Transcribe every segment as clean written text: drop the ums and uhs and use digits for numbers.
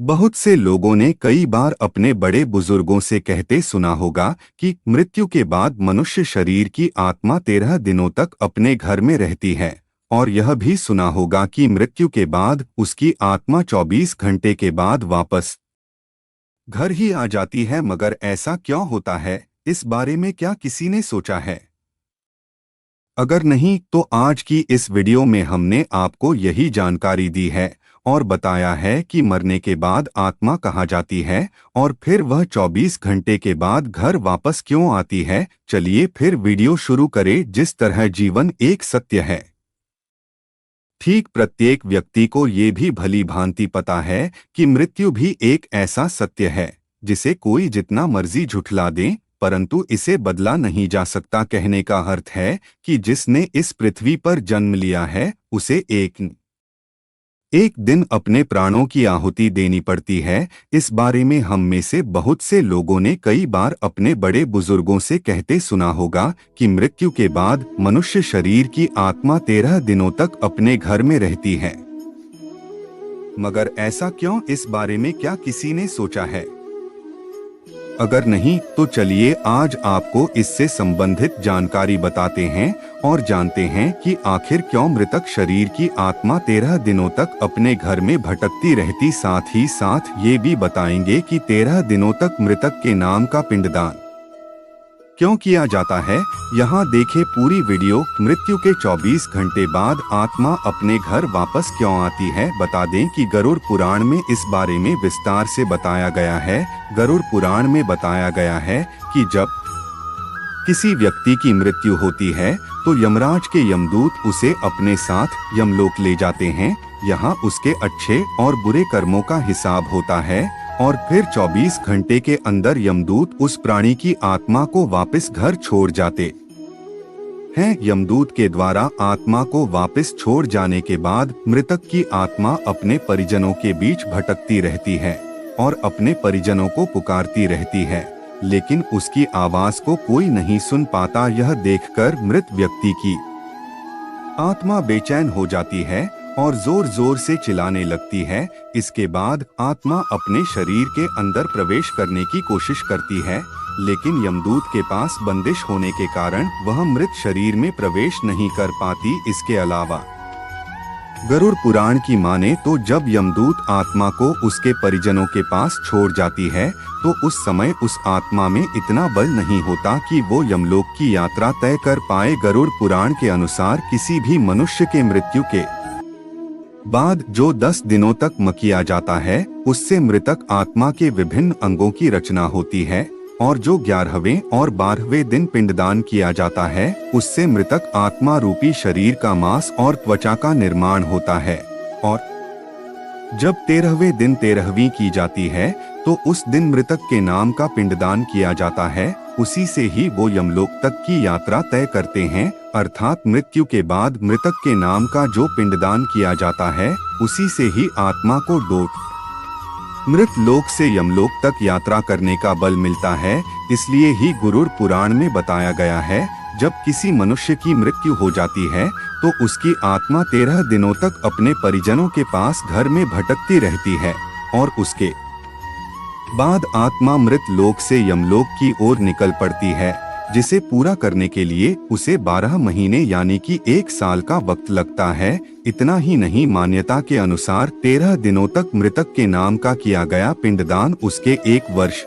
बहुत से लोगों ने कई बार अपने बड़े बुजुर्गों से कहते सुना होगा कि मृत्यु के बाद मनुष्य शरीर की आत्मा 13 दिनों तक अपने घर में रहती है। और यह भी सुना होगा कि मृत्यु के बाद उसकी आत्मा 24 घंटे के बाद वापस घर ही आ जाती है। मगर ऐसा क्यों होता है, इस बारे में क्या किसी ने सोचा है? अगर नहीं तो आज की इस वीडियो में हमने आपको यही जानकारी दी है और बताया है कि मरने के बाद आत्मा कहाँ जाती है और फिर वह 24 घंटे के बाद घर वापस क्यों आती है। चलिए फिर वीडियो शुरू करें। जिस तरह जीवन एक सत्य है, ठीक प्रत्येक व्यक्ति को ये भी भली भांति पता है कि मृत्यु भी एक ऐसा सत्य है जिसे कोई जितना मर्जी झुठला दे, परंतु इसे बदला नहीं जा सकता। कहने का अर्थ है कि जिसने इस पृथ्वी पर जन्म लिया है उसे एक दिन अपने प्राणों की आहुति देनी पड़ती है। इस बारे में हम में से बहुत से लोगों ने कई बार अपने बड़े बुजुर्गों से कहते सुना होगा कि मृत्यु के बाद मनुष्य शरीर की आत्मा 13 दिनों तक अपने घर में रहती है। मगर ऐसा क्यों, इस बारे में क्या किसी ने सोचा है? अगर नहीं तो चलिए आज आपको इससे संबंधित जानकारी बताते हैं और जानते हैं कि आखिर क्यों मृतक शरीर की आत्मा 13 दिनों तक अपने घर में भटकती रहती। साथ ही साथ ये भी बताएंगे कि 13 दिनों तक मृतक के नाम का पिंडदान क्यों किया जाता है। यहाँ देखें पूरी वीडियो। मृत्यु के 24 घंटे बाद आत्मा अपने घर वापस क्यों आती है? बता दें कि गरुड़ पुराण में इस बारे में विस्तार से बताया गया है। गरुड़ पुराण में बताया गया है कि जब किसी व्यक्ति की मृत्यु होती है तो यमराज के यमदूत उसे अपने साथ यमलोक ले जाते हैं। यहाँ उसके अच्छे और बुरे कर्मों का हिसाब होता है और फिर 24 घंटे के अंदर यमदूत उस प्राणी की आत्मा को वापस घर छोड़ जाते हैं। यमदूत के द्वारा आत्मा को वापस छोड़ जाने के बाद मृतक की आत्मा अपने परिजनों के बीच भटकती रहती है और अपने परिजनों को पुकारती रहती है, लेकिन उसकी आवाज को कोई नहीं सुन पाता। यह देखकर मृत व्यक्ति की आत्मा बेचैन हो जाती है और जोर जोर से चिल्लाने लगती है। इसके बाद आत्मा अपने शरीर के अंदर प्रवेश करने की कोशिश करती है, लेकिन यमदूत के पास बंदिश होने के कारण वह मृत शरीर में प्रवेश नहीं कर पाती। इसके अलावा गरुड़ पुराण की माने तो जब यमदूत आत्मा को उसके परिजनों के पास छोड़ जाती है तो उस समय उस आत्मा में इतना बल नहीं होता कि वो यमलोक की यात्रा तय कर पाए। गरुड़ पुराण के अनुसार किसी भी मनुष्य के मृत्यु के बाद जो 10 दिनों तक किया जाता है उससे मृतक आत्मा के विभिन्न अंगों की रचना होती है और जो 11वें और 12वें दिन पिंडदान किया जाता है उससे मृतक आत्मा रूपी शरीर का मांस और त्वचा का निर्माण होता है। और जब 13वें दिन 13वीं की जाती है तो उस दिन मृतक के नाम का पिंडदान किया जाता है। उसी से ही वो यमलोक तक की यात्रा तय करते हैं। अर्थात मृत्यु के बाद मृतक के नाम का जो पिंडदान किया जाता है उसी से ही आत्मा को मृत लोक से यमलोक तक यात्रा करने का बल मिलता है। इसलिए ही गरुड़ पुराण में बताया गया है जब किसी मनुष्य की मृत्यु हो जाती है तो उसकी आत्मा 13 दिनों तक अपने परिजनों के पास घर में भटकती रहती है और उसके बाद आत्मा मृत लोक से यमलोक की ओर निकल पड़ती है, जिसे पूरा करने के लिए उसे 12 महीने यानी कि 1 साल का वक्त लगता है। इतना ही नहीं, मान्यता के अनुसार 13 दिनों तक मृतक के नाम का किया गया पिंडदान उसके 1 वर्ष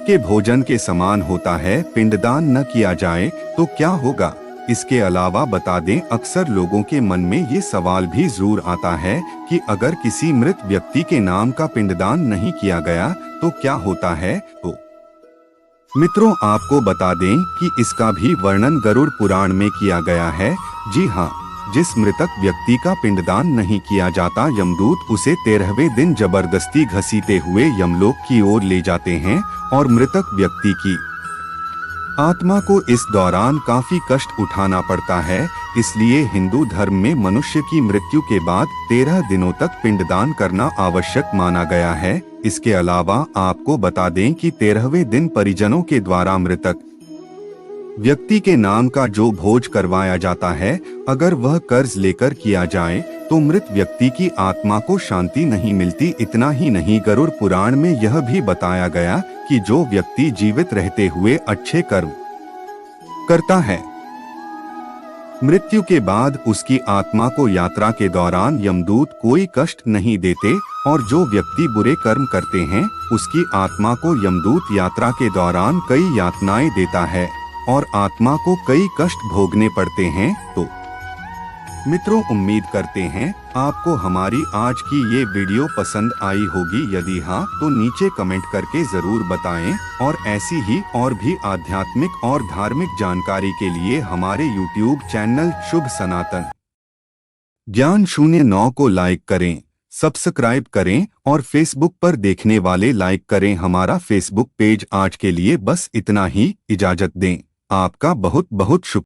के भोजन के समान होता है। पिंडदान न किया जाए तो क्या होगा? इसके अलावा बता दें, अक्सर लोगों के मन में ये सवाल भी जरूर आता है कि अगर किसी मृत व्यक्ति के नाम का पिंडदान नहीं किया गया तो क्या होता है। तो मित्रों, आपको बता दें कि इसका भी वर्णन गरुड़ पुराण में किया गया है। जी हाँ, जिस मृतक व्यक्ति का पिंडदान नहीं किया जाता, यमदूत उसे 13वें दिन जबरदस्ती घसीटे हुए यमलोक की ओर ले जाते हैं और मृतक व्यक्ति की आत्मा को इस दौरान काफी कष्ट उठाना पड़ता है। इसलिए हिंदू धर्म में मनुष्य की मृत्यु के बाद 13 दिनों तक पिंडदान करना आवश्यक माना गया है। इसके अलावा आपको बता दें कि 13वें दिन परिजनों के द्वारा मृतक व्यक्ति के नाम का जो भोज करवाया जाता है, अगर वह कर्ज लेकर किया जाए तो मृत व्यक्ति की आत्मा को शांति नहीं मिलती। इतना ही नहीं, गरुड़ पुराण में यह भी बताया गया कि जो व्यक्ति जीवित रहते हुए अच्छे कर्म करता है, मृत्यु के बाद उसकी आत्मा को यात्रा के दौरान यमदूत कोई कष्ट नहीं देते, और जो व्यक्ति बुरे कर्म करते हैं उसकी आत्मा को यमदूत यात्रा के दौरान कई यातनाएं देता है और आत्मा को कई कष्ट भोगने पड़ते हैं। तो मित्रों, उम्मीद करते हैं आपको हमारी आज की ये वीडियो पसंद आई होगी। यदि हाँ तो नीचे कमेंट करके जरूर बताएं, और ऐसी ही और भी आध्यात्मिक और धार्मिक जानकारी के लिए हमारे YouTube चैनल शुभ सनातन ज्ञान 09 को लाइक करें, सब्सक्राइब करें और फेसबुक पर देखने वाले लाइक करें हमारा फेसबुक पेज। आज के लिए बस इतना ही, इजाजत दें। आपका बहुत बहुत शुक्रिया।